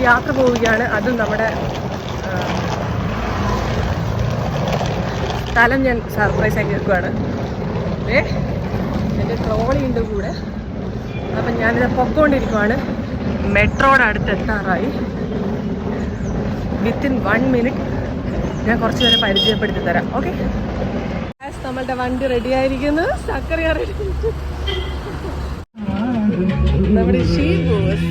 യാത്ര പോവുകയാണ്. അതും നമ്മുടെ സ്ഥലം ഞാൻ സർപ്രൈസ് ആക്കി വെക്കുകയാണ്. എൻ്റെ ട്രോളി ഉണ്ട് കൂടെ. അപ്പം ഞാനിത് പൊക്കോണ്ടിരിക്കുവാണ്. മെട്രോയുടെ അടുത്ത് എത്താറായി. വിത്തിൻ 1 മിനിറ്റ് ഞാൻ കുറച്ച് നേരം പരിചയപ്പെടുത്തി തരാം. ഓക്കെ, നമ്മളുടെ വണ്ടി റെഡി ആയിരിക്കുന്നു. സക്കറിയ റെഡി. നമ്മുടെ ഷീബോസ്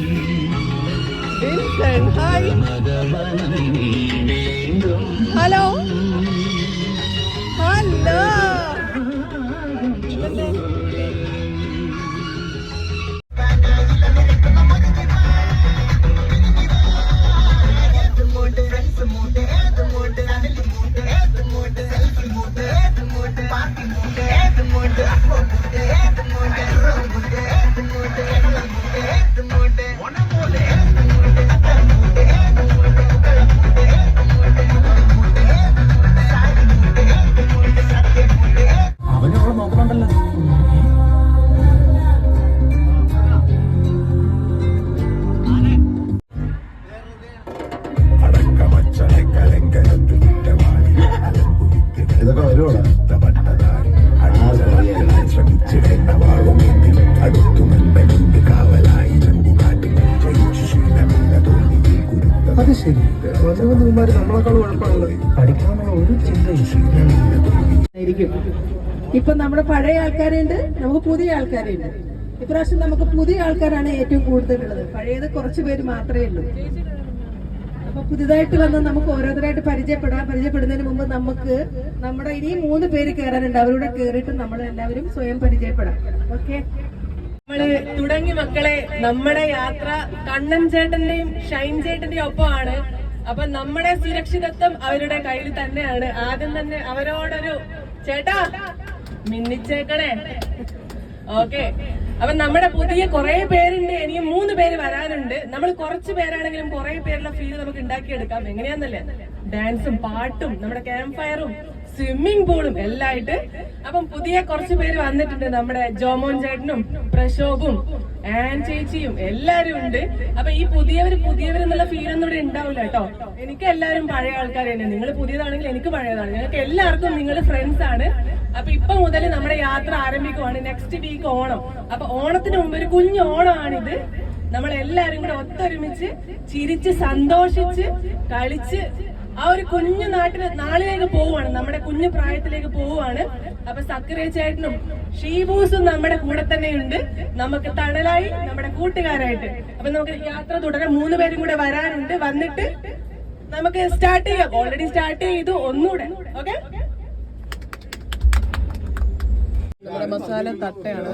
വിൻസെന്റ്, ഹായ്, ഹലോ ഹലോ. അത് ശരി, നമ്മളെക്കാൾ കുഴപ്പമുള്ളത് പഠിക്കാനുള്ള ഒരു ചിന്തയായിരിക്കും. ഇപ്പൊ നമ്മുടെ പഴയ ആൾക്കാരുണ്ട്, നമുക്ക് പുതിയ ആൾക്കാരുണ്ട്. ഇപ്രാവശ്യം നമുക്ക് പുതിയ ആൾക്കാരാണ് ഏറ്റവും കൂടുതലുള്ളത്. പഴയത് കുറച്ചു പേര് മാത്രമേ ഉള്ളൂ. അപ്പൊ പുതിയതായിട്ട് വന്ന് നമുക്ക് ഓരോരുത്തരായിട്ട് പരിചയപ്പെടുന്നതിന് മുമ്പ് നമുക്ക് നമ്മുടെ ഇനി 3 പേര് കയറാനുണ്ട്. അവരോട് കയറിയിട്ട് നമ്മൾ എല്ലാവരും സ്വയം പരിചയപ്പെടാം. ഓക്കെ, നമ്മള് തുടങ്ങി മക്കളെ. നമ്മുടെ യാത്ര കണ്ണൻ ചേട്ടന്റെയും ഷൈൻ ചേട്ടന്റെയും ഒപ്പമാണ്. അപ്പൊ നമ്മുടെ സുരക്ഷിതത്വം അവരുടെ കയ്യിൽ തന്നെയാണ്. ആദ്യം തന്നെ അവരോടൊരു ചേട്ടാ മിന്നിച്ചേക്കണേ. ഓക്കെ, അപ്പൊ നമ്മുടെ പുതിയ കുറെ പേരുണ്ട്. എനിക്ക് 3 പേര് വരാനുണ്ട്. നമ്മൾ കുറച്ച് പേരാണെങ്കിലും കുറെ പേരുള്ള ഫീൽ നമുക്ക് ഉണ്ടാക്കിയെടുക്കാം. എങ്ങനെയാന്നല്ലേ, ഡാൻസും പാട്ടും നമ്മുടെ ക്യാമ്പ് ഫയറും സ്വിമ്മിംഗ് പൂളും എല്ലാം ആയിട്ട്. അപ്പം പുതിയ കുറച്ച് പേര് വന്നിട്ടുണ്ട്. നമ്മുടെ ജോമോൻ ചേട്ടനും പ്രശോഭും ആൻ ചേച്ചിയും എല്ലാരും ഉണ്ട്. അപ്പൊ ഈ പുതിയവരെന്നുള്ള ഫീലൊന്നും ഇവിടെ ഉണ്ടാവില്ല കേട്ടോ. എനിക്ക് എല്ലാവരും പഴയ ആൾക്കാർ തന്നെ. നിങ്ങൾ പുതിയതാണെങ്കിൽ എനിക്ക് പഴയതാണ്. ഞങ്ങൾക്ക് എല്ലാവർക്കും നിങ്ങൾ ഫ്രണ്ട്സ് ആണ്. അപ്പൊ ഇപ്പൊ മുതൽ നമ്മുടെ യാത്ര ആരംഭിക്കുവാണ്. Next week Onam. അപ്പൊ ഓണത്തിന് മുമ്പ് ഒരു കുഞ്ഞു ഓണമാണിത്. നമ്മളെല്ലാരും കൂടെ ഒത്തൊരുമിച്ച് ചിരിച്ച് സന്തോഷിച്ച് കളിച്ച് ആ ഒരു കുഞ്ഞു നാളിലേക്ക് പോവുകയാണ്. നമ്മുടെ കുഞ്ഞു പ്രായത്തിലേക്ക് പോവുകയാണ്. അപ്പൊ സക്കറിയ ചേട്ടനും ഷീബൂസും നമ്മുടെ കൂടെ തന്നെയുണ്ട്. നമുക്ക് തണലായി, നമ്മുടെ കൂട്ടുകാരായിട്ട്. അപ്പൊ നമുക്ക് യാത്ര തുടരാൻ 3 പേരും കൂടെ വരാനുണ്ട്. വന്നിട്ട് നമുക്ക് സ്റ്റാർട്ട് ചെയ്യാം. ഓൾറെഡി സ്റ്റാർട്ട് ചെയ്തു. ഒന്നുകൂടെ ഓക്കെ. നമ്മുടെ മസാല തട്ടയാണ്.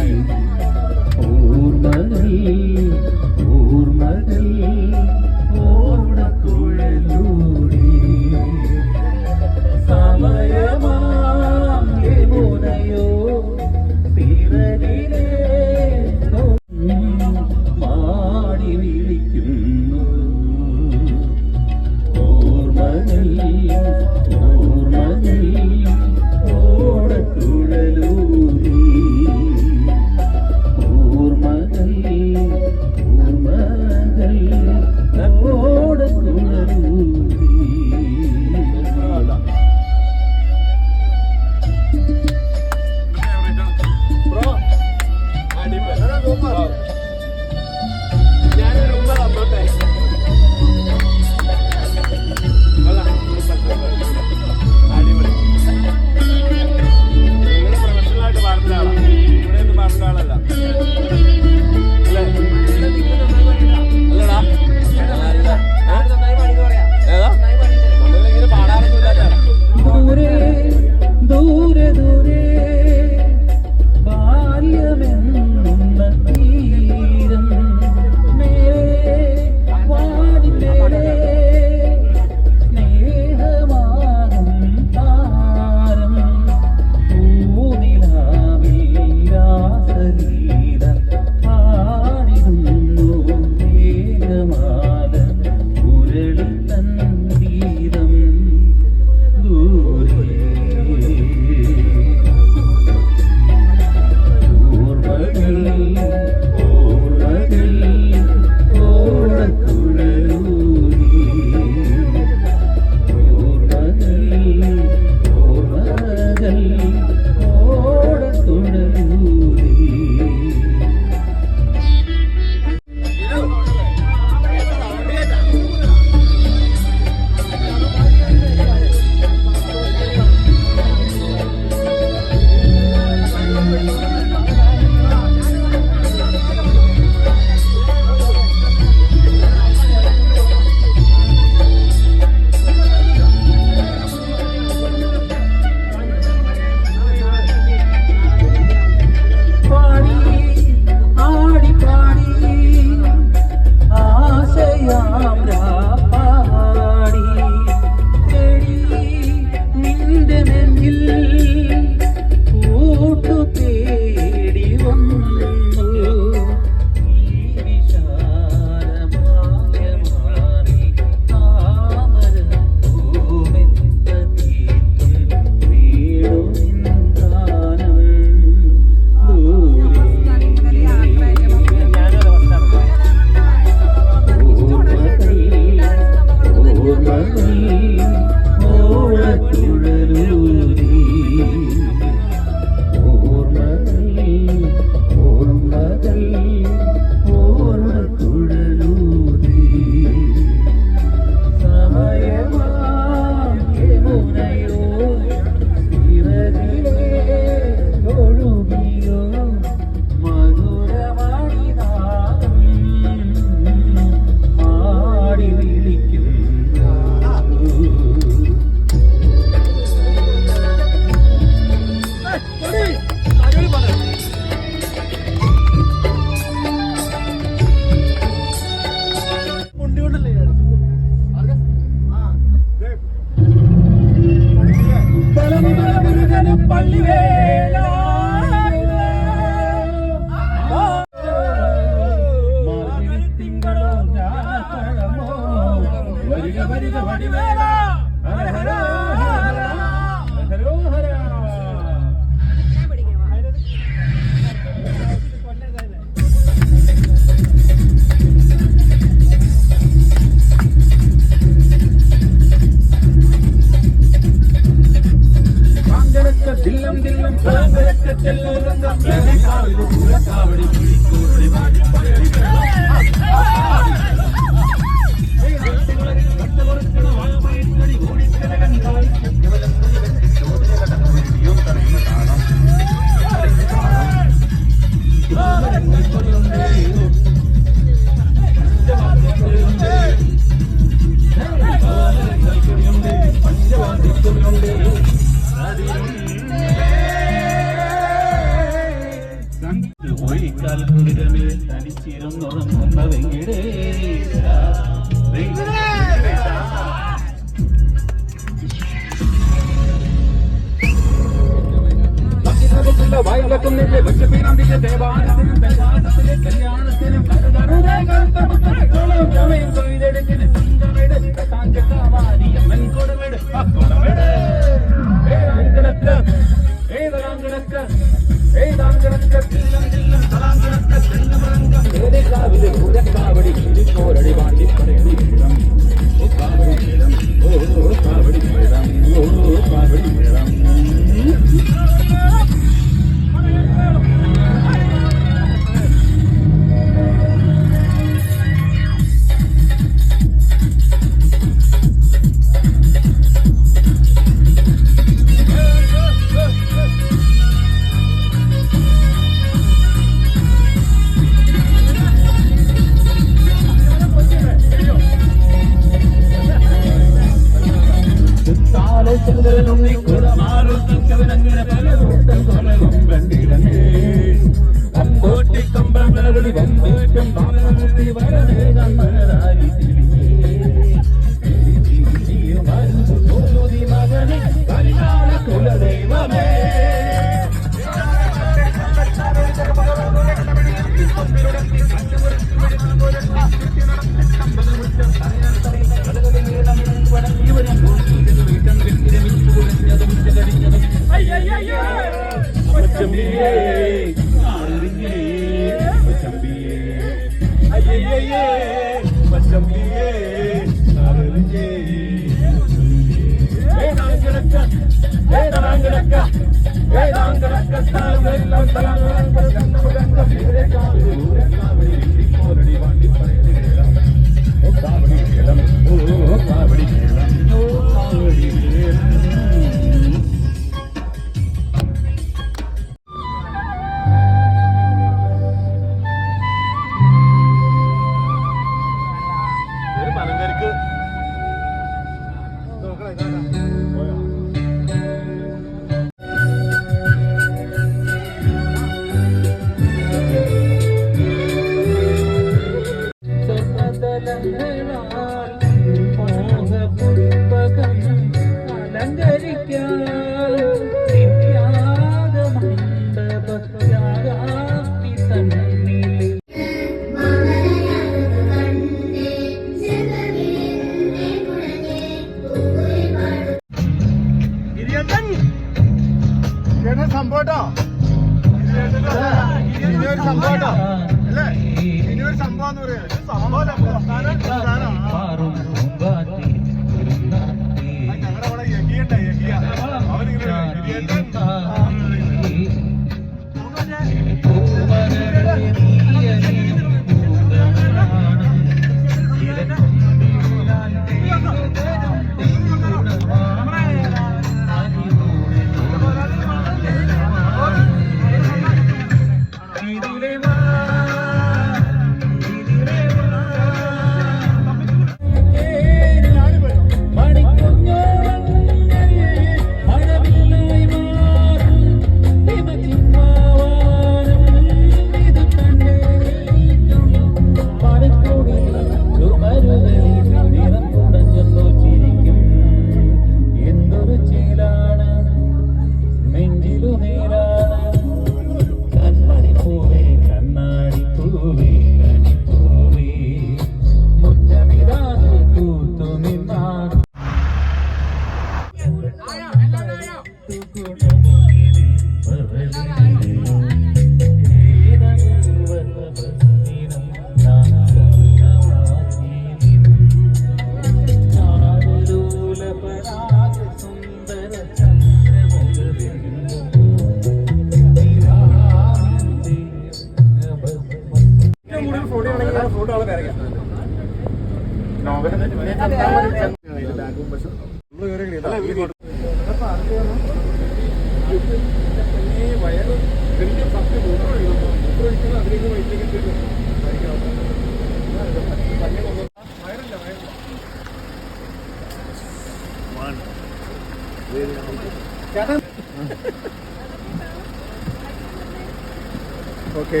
ഓക്കെ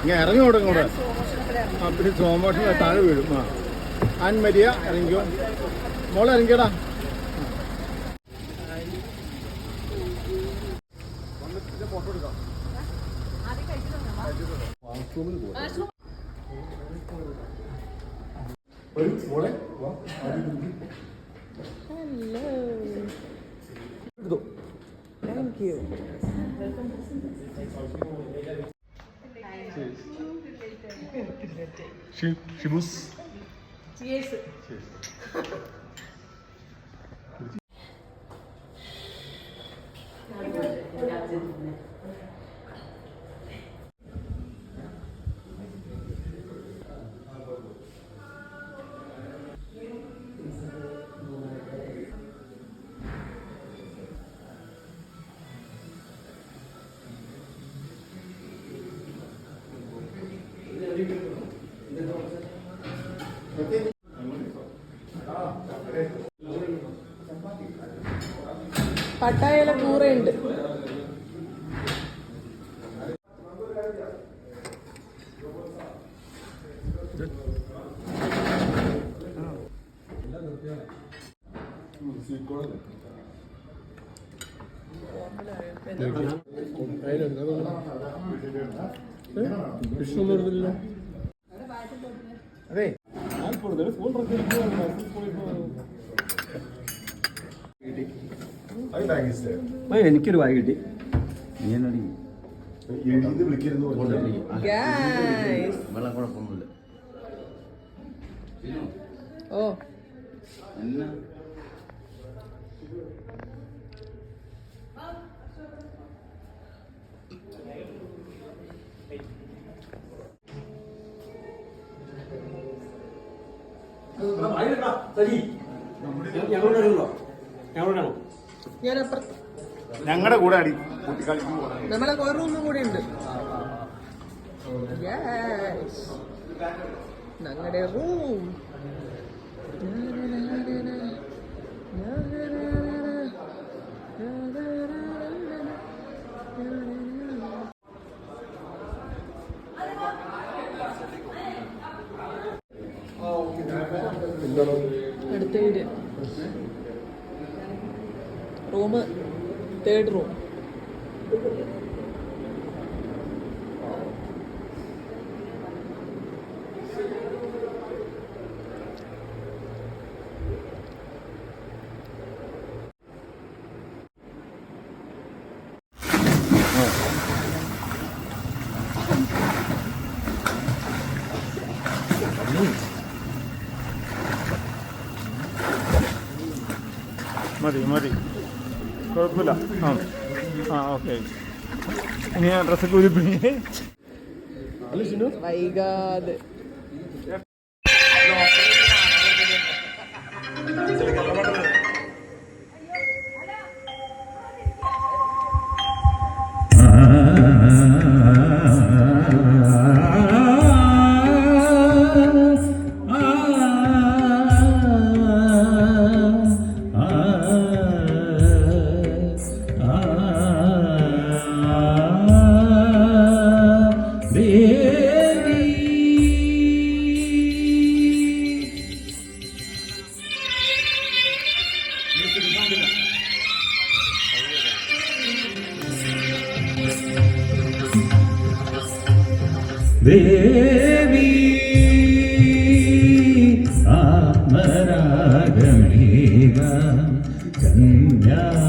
ഇങ്ങനെ ഇറങ്ങി കൊടുക്കും കൂടെ. ആ പിന്നെ സ്ലോ മോഷൻ താഴെ വീഴും. ആ ആൻ മരിയ ഇറങ്ങിക്കോ, മോളെ ഇറങ്ങിക്കടാ. ഫോട്ടോ എടുക്കാം. മോളെ ഹലോ, താങ്ക് യു. ഷിബൂസ് പട്ടായല കൂറയുണ്ട്. അതെ എനിക്കൊരു വായി കിട്ടി. വെള്ളം കുഴപ്പമൊന്നുമില്ല. ഓ എന്നാ ഞങ്ങളുടെ കൂടെ അടി നമ്മളെ ഒരു റൂമും കൂടെ ഉണ്ട്. ഞങ്ങളുടെ റൂം അടുത്ത വീട് റൂം, 3rd റൂം. മതി മതി, കുഴപ്പമില്ല. ആ ആ ഓക്കെ. ഇനി ആ ഡ്രസ്സൊക്കെ ഉരുപ്പിണി വൈകാതെ ദേവി ആത്മരാഗമേവ കന്യാവലിയിൽ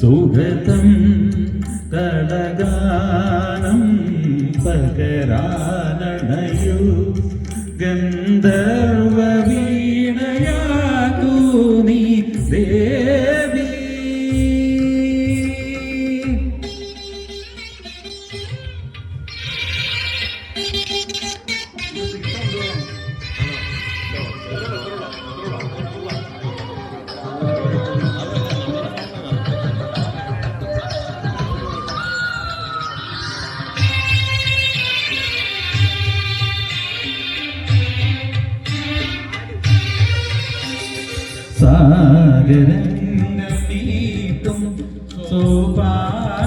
സുഗതം കളഗാനം പകരാനണയു ഗന്ധർവ വീണയാകൂ നീ ദേവി. സാഗരങ്ങൾ നീട്ടും സോപാനഗീതമാ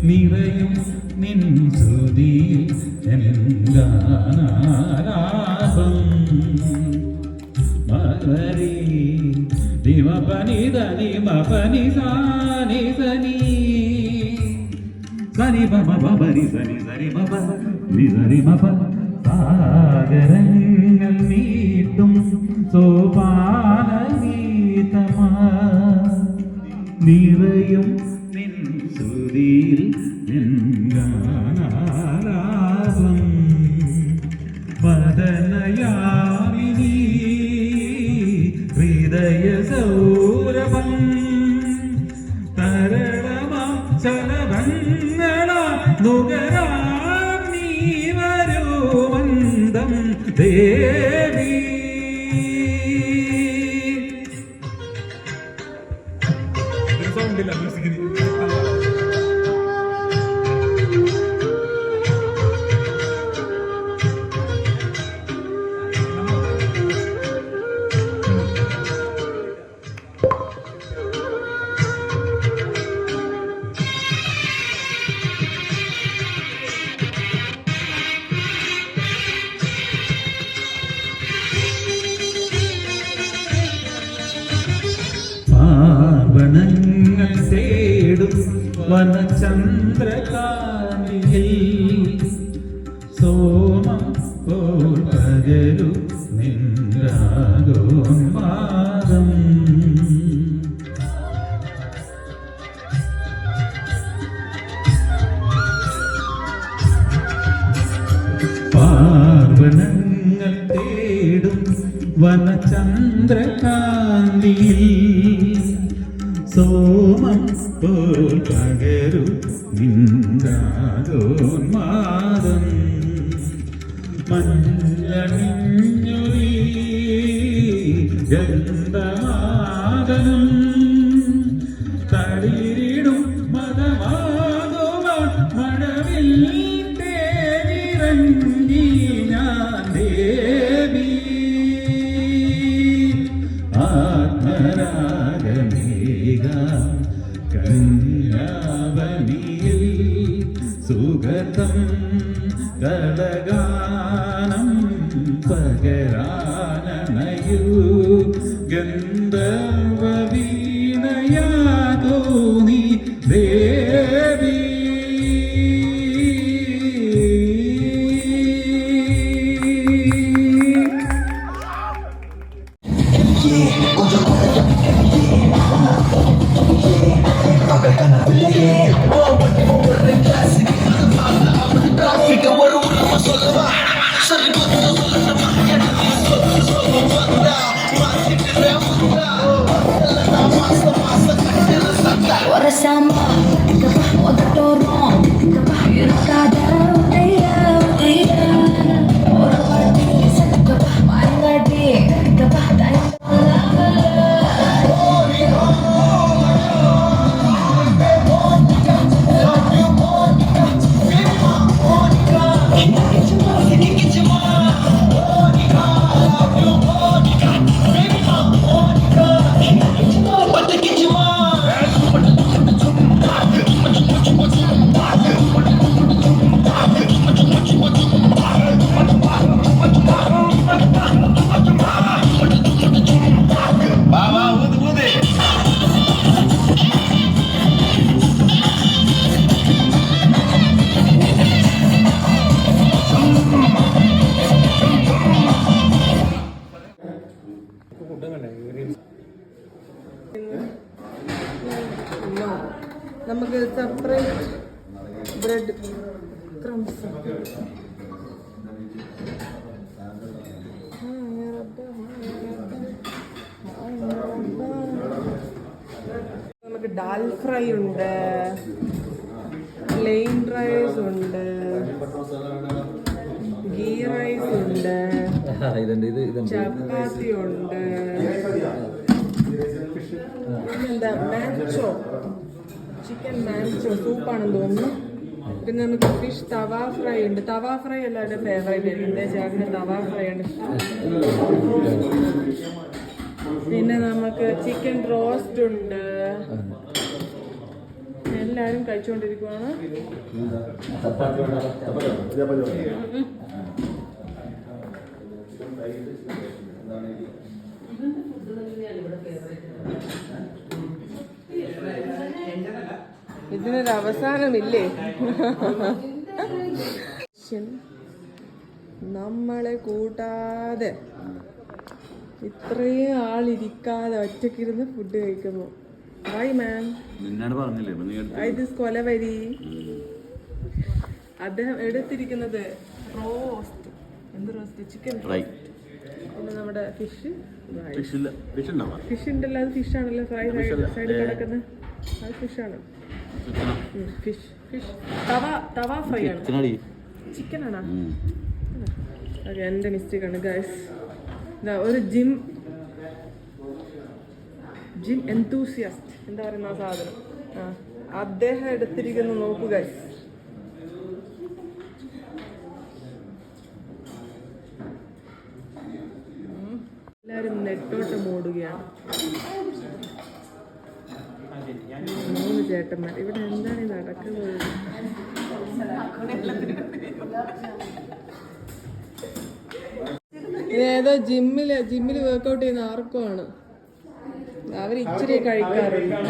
നിറയും നിൻ ശ്രുതിയിൽ ഗാനാലാപം മലരി ദിമപനിധനി മപനി സാനി സനി സനി ബമ ബമരി സനി സരി മപ നിസരി മപ സാഗരങ്ങൾ നീട്ടും സോപാനഗീതമാ നിറയും നിൻ ശ്രുതിയിൽ ഗാനാലാപം മദനയാമിനി ഹൃദയ സൗരഭം തരളമാ ചലഭങ്ങള നുകരാം നീ വരൂ മന്ദം ദേവി സൗണ്ടില്ല മ്യൂസിക്കിന് പാർവണങ്ങൾ തേടും വനചന്ദ്രകാന്തിയിൽ സോമം പോൽ പകരു നിൻരാഗോന്മാദം പാർവണങ്ങൾ തേടും വനചന്ദ്രകാന്തിയിൽ സോമം പോൽ പകരു നിന്ദാഗോന്മാദം മഞ്ഞണിഞ്ഞൊരീ ഗന്ധമാദനം തളിരിടും മതമാകുവാൻ മഴവിൽ തേനിറങ്ങി ഞാൻ ദേവി ആത്മരാഗമേഘ കന്യാവനിയിൽ സുഗതം കളഗാനം പകരാനണയൂ ഗന്ധർവവീണയാതോ നീ ദേവി Ora sama, kapah otak dorong, kapah irkada, iya. Ora party, kapah main lagi, kapah tayo. നമുക്ക് സെപ്പറേറ്റ് ബ്രെഡ് ക്രംസ് നമുക്ക് ഡാൽ ഫ്രൈ ഉണ്ട്, പ്ലെയിൻ റൈസ് ഉണ്ട്, ഗീ റൈസ് ഉണ്ട്, ചപ്പാത്തി ഉണ്ട്, പിന്നെന്താ മാച്ചോ ചിക്കൻ മാച്ചോ സൂപ്പാണെന്ന് തോന്നുന്നു. പിന്നെ നമുക്ക് ഫിഷ് തവ ഫ്രൈ ഉണ്ട്. തവ ഫ്രൈ എല്ലാവരുടെ ഫേവറേറ്റ് ആയിരിക്കും. എൻ്റെ ചേട്ടന് തവ ഫ്രൈ ആണ് ഇഷ്ടം. പിന്നെ നമുക്ക് ചിക്കൻ റോസ്റ്റ് ഉണ്ട്. എല്ലാവരും കഴിച്ചുകൊണ്ടിരിക്കുവാണ്. ഇതിനൊരു അവസാനമില്ലേ? നമ്മളെ കൂട്ടാതെ ഇത്രയും ആളിരിക്കാതെ ഒറ്റക്കിരുന്ന് ഫുഡ് കഴിക്കുന്നു. Hi ma'am. നിന്നോട് പറഞ്ഞില്ലേ ദിസ് കൊലവരി. അദ്ദേഹം എടുത്തിരിക്കുന്നത് റോസ്റ്റ്. എന്ത് റോസ്റ്റ്? Chicken fry. പിന്നെ നമ്മുടെ ഫിഷ് ഉണ്ടല്ലോ. അത് ഫിഷ് ആണല്ലോ. ഫ്രൈ സൈഡിൽ കിടക്കുന്നത് അത് ഫിഷാണ്. ഫിഷ് തവ ഫ്രൈ ആണ്. ചിക്കൻ ആണോ? ഓക്കെ, എൻ്റെ മിസ്റ്റേക്ക് ആണ് ഗൈസ്. ഒരു ജിം എന്തൂസിയാസ്റ്റ് എന്താ പറയുന്ന ആ സാധനം, അദ്ദേഹം എടുത്തിരിക്കുന്നു. നോക്കൂ ഗൈസ്. എല്ലാരും നെട്ടോട്ടം ഓടുകയാണ്. 3 ചേട്ടന്മാർ. ഇവിടെ എന്താണ് ഈ നടക്കുന്നത്? ഏതോ ജിമ്മില് വർക്കൗട്ട് ചെയ്യുന്ന ആർക്കും ആണ്. അവർ ഇച്ചിരി കഴിക്കാറുള്ളൂ.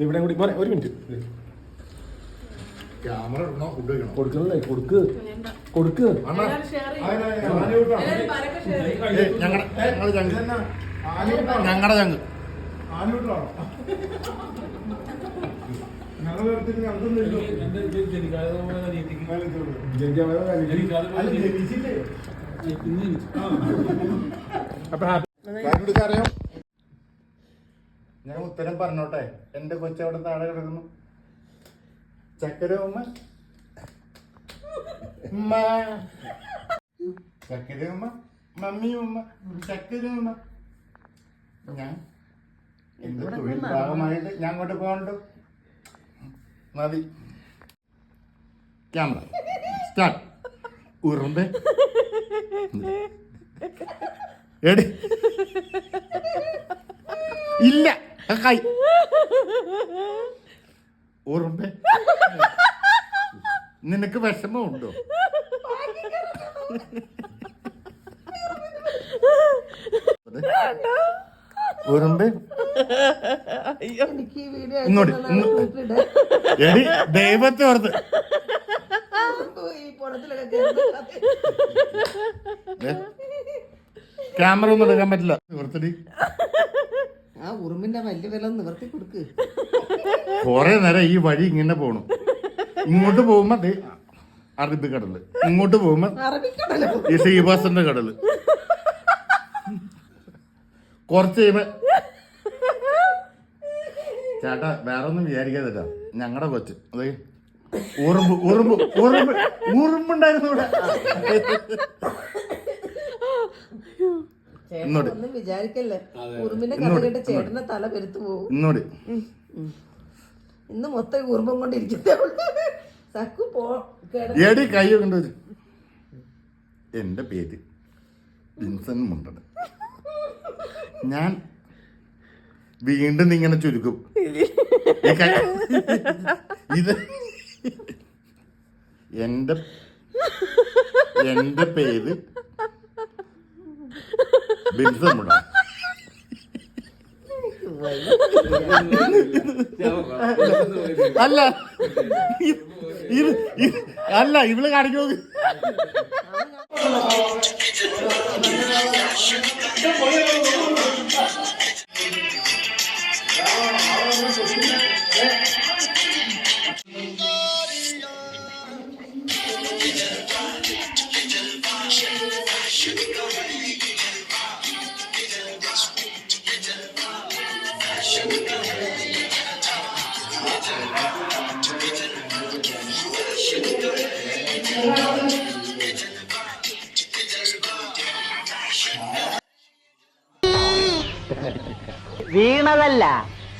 ഇവിടെ കൂടി പോരെ. ഒരു മിനിറ്റ്. ക്യാമറ ഇടണോ? ഫുഡ് കഴിക്കണോ? കൊടുക്കണല്ലേ? കൊടുക്ക്. ഞങ്ങളുടെ ചങ്ക് അറിയാം. ഞാൻ ഉത്തരം പറഞ്ഞോട്ടെ. എന്റെ കൊച്ചവിടെ താഴെ കിടക്കുന്നു. ചക്കര ഉമ്മ ചക്കര ഉമ്മ, മമ്മി ഉമ്മ, ചക്കര ഉമ്മ. ഞാൻ എന്റെ തൊഴിൽ ഭാഗമായിട്ട് ഞാൻ അങ്ങോട്ട് പോകണ്ടോ? മതി. Camera start. ഉറുമ്പേ എടി ഇല്ല കൈ. ഉറുമ്പേ നിനക്ക് വിഷമമുണ്ടോ? ഉറുമ്പേ ഇങ്ങോട്ട് എടി ദൈവത്തെ ഓർത്ത് ക്യാമറ ഒന്നും എടുക്കാൻ പറ്റില്ല. നിവർത്തടി. ആ ഉറുമ്പിന്റെ വലിയ വില നിവർത്തി കൊടുക്ക്. കൊറേ നേരം ഈ വഴി ഇങ്ങനെ പോണു. ഇങ്ങോട്ട് പോകുമ്പോ അറബിക്കടല്, ഇങ്ങോട്ട് പോകുമ്പോ ഈ ശ്രീവാസന്റെ കടല്. കുറച്ച് കഴിയുമ്പോ ചേട്ടാ വേറെ ഒന്നും വിചാരിക്കാതില്ല. ഞങ്ങളുടെ കൊച്ച് അതെ ഉറുമ്പുണ്ടായിരുന്നു ഇവിടെ. ഒന്നും വിചാരിക്കല്ലേ. ഉറുമ്പിന്റെ കഥ കേട്ട് ചേട്ടന്റെ തല പെരുത്തു പോകും. ഇന്നോട് ഇന്ന് മൊത്തം ഉറുമ്പം കൊണ്ടിരിക്കുന്നേ ഉള്ളൂ. സക്കു എടി കൈ കൊണ്ട് എന്റെ പേര് വിൻസൻ മുണ്ടൻ. ഞാൻ വീണ്ടും ഇങ്ങനെ ചുരുക്കും. ഇത് എന്റെ പേര് വിൻസൻ മുണ്ടൻ. അല്ല അല്ല ഇവള് കാണിക്കോ. വീണതല്ല,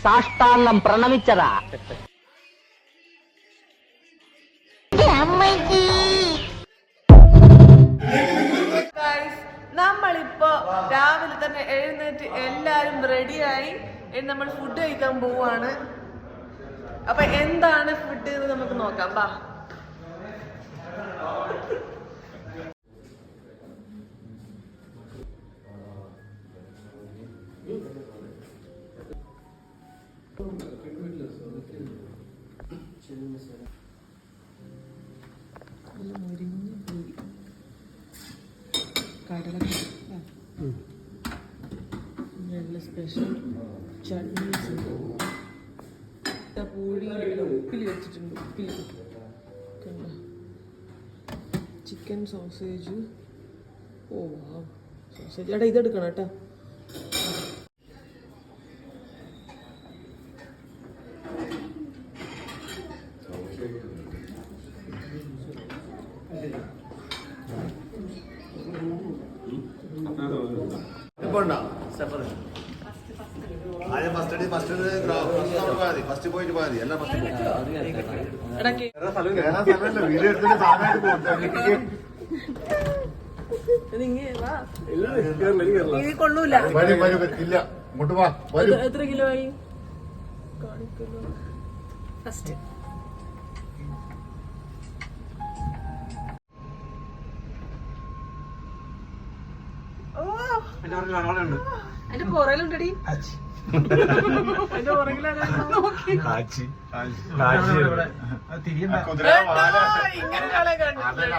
സാഷ്ടാംഗം പ്രണമിച്ചതാ. നമ്മളിപ്പോ രാവിലെ തന്നെ എഴുന്നേറ്റ് എല്ലാരും റെഡിയായി നമ്മൾ ഫുഡ് കഴിക്കാൻ പോവാണ്. അപ്പൊ എന്താണ് ഫുഡ് എന്ന് നമുക്ക് നോക്കാം. ബാ. സ്പെഷ്യൽ ചട്നീസ് പൂഴിയിൽ ഉപ്പിൽ വെച്ചിട്ടുണ്ട്. ഉപ്പിൽ ചിക്കൻ സോസേജ്. ഓ സോസേജ് എടാ ഇതെടുക്കണം കേട്ടോ. കൊള്ളൂല. എത്ര കിലോ ആയി ഫസ്റ്റ്? അതിന്റെ പുറയിലുണ്ടടി. അതിന്റെ പുറകിലാണ് ഇങ്ങനെ ഒരാളെ കണ്ടിട്ടില്ല.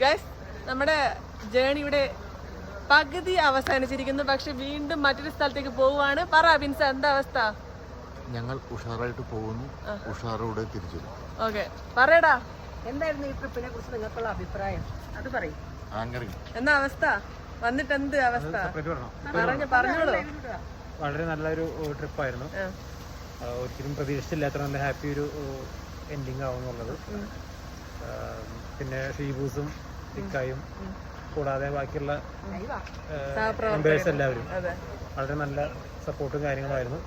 ഗൈസ്, നമ്മുടെ ജേണി ഇവിടെ പകുതി അവസാനിച്ചിരിക്കുന്നു. പക്ഷെ വീണ്ടും മറ്റൊരു സ്ഥലത്തേക്ക് പോവുകയാണ്. പറ ബിൻസ, എന്താ അവസ്ഥ? ഞങ്ങൾ ഉഷാറായിട്ട് പോകുന്നു, ഉഷാറോടെ തിരിച്ചു. ഓക്കെ, പറയടാ. എന്തായിരുന്നു ഈ ട്രിപ്പിനെ കുറിച്ച് നിങ്ങൾക്കുള്ള അഭിപ്രായം? അത് പറയും. എന്താ അവസ്ഥ? വന്നിട്ട് എന്ത് അവസ്ഥ? പറഞ്ഞോളൂ. വളരെ നല്ലൊരു ട്രിപ്പായിരുന്നു. ഒരിക്കലും പ്രതീക്ഷിച്ചില്ല അത്ര നല്ല ഹാപ്പി ഒരു എൻഡിങ് ആവുന്നുള്ളത്. പിന്നെ ഷീബൂസും ഇക്കായും കൂടാതെ ബാക്കിയുള്ള മെമ്പേഴ്സ് എല്ലാവരും വളരെ നല്ല സപ്പോർട്ടും കാര്യങ്ങളുമായിരുന്നു.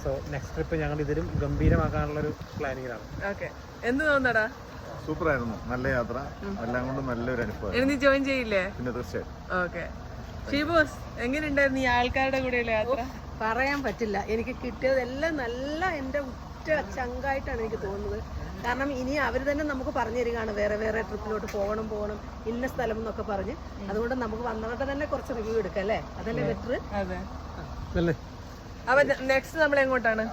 സോ നെക്സ്റ്റ് ട്രിപ്പ് ഞങ്ങൾ ഇതിലും ഗംഭീരമാക്കാനുള്ളൊരു പ്ലാനിങ്ങിലാണ്. ഓക്കെ, എന്ത് തോന്നടാ? സൂപ്പർ ആയിരുന്നു, നല്ല യാത്ര, എല്ലാം കൊണ്ടും നല്ലൊരു അനുഭവം. നീ ജോയിൻ ചെയ്യില്ലേ? പിന്നെ തീർച്ചയായും. ഓക്കെ. ഷീബൂസ്, എങ്ങനെയുണ്ടായിരുന്നു ഈ ആൾക്കാരുടെ കൂടെ യാത്ര? പറയാൻ പറ്റില്ല. എനിക്ക് കിട്ടിയതെല്ലാം നല്ല എൻ്റെ ഉറ്റ ചങ്കായിട്ടാണ് എനിക്ക് തോന്നുന്നത്. കാരണം ഇനി അവർ തന്നെ നമുക്ക് പറഞ്ഞു തരികയാണ് വേറെ വേറെ ട്രിപ്പിലോട്ട് പോകണം ഇന്ന സ്ഥലം എന്നൊക്കെ പറഞ്ഞ്. അതുകൊണ്ട് നമുക്ക് വന്നവരുടെ തന്നെ കുറച്ച് റിവ്യൂ എടുക്കാം അല്ലേ? അതല്ലേ ബെറ്റർ? അതെ. അപ്പൊ നെക്സ്റ്റ് നമ്മൾ എങ്ങോട്ടാണ്?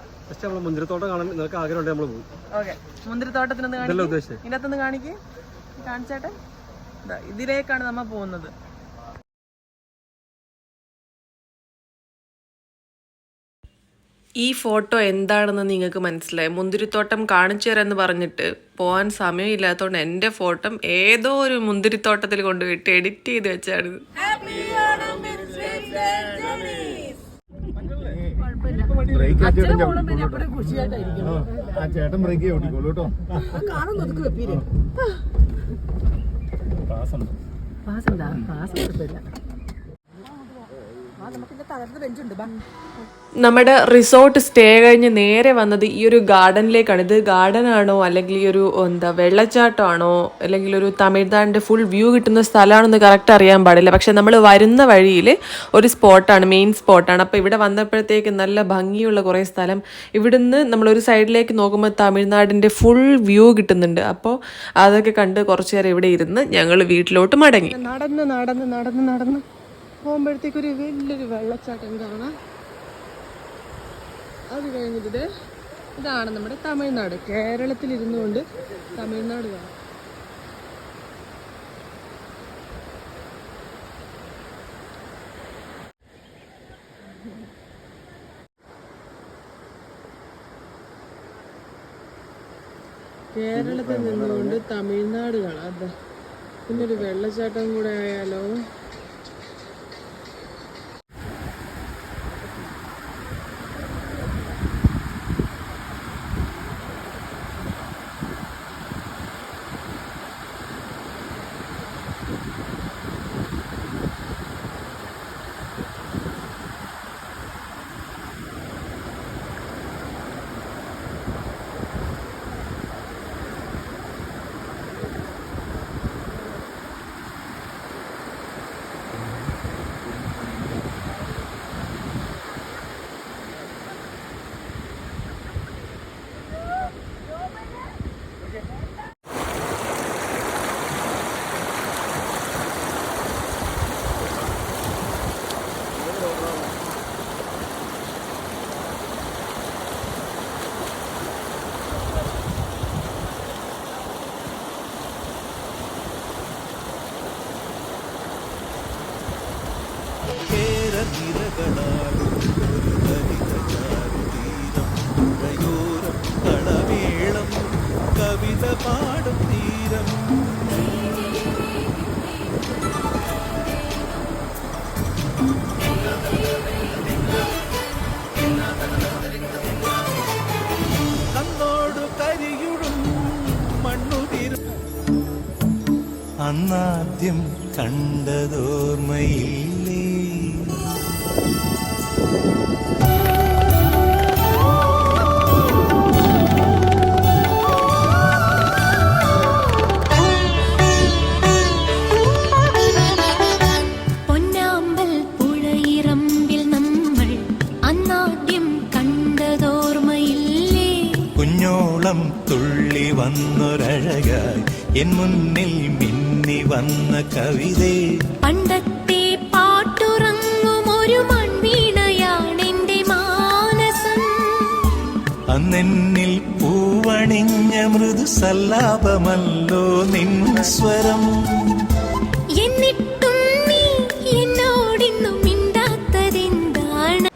മുന്തിരിത്തോട്ടം കാണാൻ നിങ്ങൾക്ക് ആഗ്രഹമുണ്ട്, നമ്മൾ പോകും. ഓക്കെ, മുന്തിരിത്തോട്ടത്തിനൊന്ന് ഇതിനകത്തൊന്ന് കാണിച്ചേട്ടെ. ഇതിലേക്കാണ് നമ്മ പോകുന്നത്. ഈ ഫോട്ടോ എന്താണെന്ന് നിങ്ങൾക്ക് മനസ്സിലായി? മുന്തിരിത്തോട്ടം കാണിച്ചു തരാമെന്ന് പറഞ്ഞിട്ട് പോകാൻ സമയമില്ലാത്തതുകൊണ്ട് എൻ്റെ ഫോട്ടോ ഏതോ ഒരു മുന്തിരിത്തോട്ടത്തിൽ കൊണ്ടുപോയിട്ട് എഡിറ്റ് ചെയ്ത് വെച്ചാണ്. ചേട്ടൻ ബ്രേക്ക് ഓടിക്കോളൂ കേട്ടോ. നമ്മുടെ റിസോർട്ട് സ്റ്റേ കഴിഞ്ഞ് നേരെ വന്നത് ഈ ഒരു ഗാർഡനിലേക്കാണ്. ഇത് ഗാർഡൻ ആണോ അല്ലെങ്കിൽ ഈ ഒരു വെള്ളച്ചാട്ടമാണോ അല്ലെങ്കിൽ ഒരു തമിഴ്നാടിൻ്റെ ഫുൾ വ്യൂ കിട്ടുന്ന സ്ഥലമാണെന്ന് കറക്റ്റ് അറിയാൻ പാടില്ല. പക്ഷെ നമ്മൾ വരുന്ന വഴിയിൽ ഒരു സ്പോട്ടാണ്, മെയിൻ സ്പോട്ടാണ്. അപ്പോൾ ഇവിടെ വന്നപ്പോഴത്തേക്ക് നല്ല ഭംഗിയുള്ള കുറേ സ്ഥലം. ഇവിടുന്ന് നമ്മളൊരു സൈഡിലേക്ക് നോക്കുമ്പോൾ തമിഴ്നാടിൻ്റെ ഫുൾ വ്യൂ കിട്ടുന്നുണ്ട്. അപ്പോൾ അതൊക്കെ കണ്ട് കുറച്ച് നേരം ഇവിടെ ഇരുന്ന് ഞങ്ങൾ വീട്ടിലോട്ട് മടങ്ങി. നടന്ന് പോകുമ്പോഴത്തേക്കൊരു വലിയൊരു വെള്ളച്ചാട്ടം കാണാം. അത് കഴിഞ്ഞിട്ട് ഇതാണ് നമ്മുടെ തമിഴ്നാട്. കേരളത്തിൽ ഇരുന്നുകൊണ്ട് തമിഴ്നാട് കാണാം. കേരളത്തിൽ നിന്നുകൊണ്ട് തമിഴ്നാട് കാണാം. അതെ, പിന്നെ ഒരു വെള്ളച്ചാട്ടം കൂടെ ആയാലോ. കവിത പാടും തീരം കണ്ണോടു കരിയുടും മണ്ണുതിരും അന്നാദ്യം കണ്ടതോർമ്മയില്ലേ പൊന്നാമ്പൽ പുഴയിറമ്പിൽ നമ്മൾ അന്നാദ്യം കണ്ടതോർമ്മയില്ലേ കുഞ്ഞോളം തുള്ളി വന്നൊരഴകായി എൻ മുന്നിൽ മിന്നി വന്ന കവിതേ പണ്ടത്തെ പാട്ടുറങ്ങും ഒരു മൺവീണയാണെന്റെ മാനസം അന്നെന്നിൽ പൂവണിഞ്ഞ മൃദു സല്ലാപമല്ലോ നിൻ സ്വരം എന്നിട്ടും നീ എന്നോടിന്നും മിണ്ടാത്തതെന്താണ്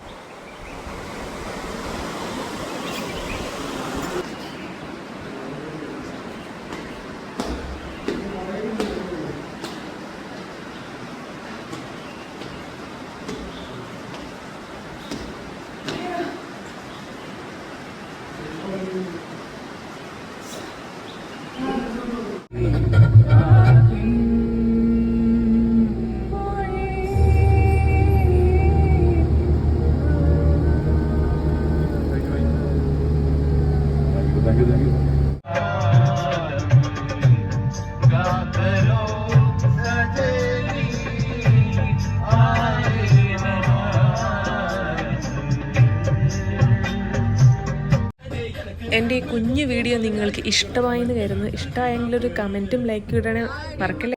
എൻ്റെ ഈ കുഞ്ഞു വീഡിയോ നിങ്ങൾക്ക് ഇഷ്ടമായെന്ന് കരുതുന്നു. ഇഷ്ടമായെങ്കിൽ ഒരു കമൻറ്റും ലൈക്കും ഇടണേ മറക്കല്ലേ.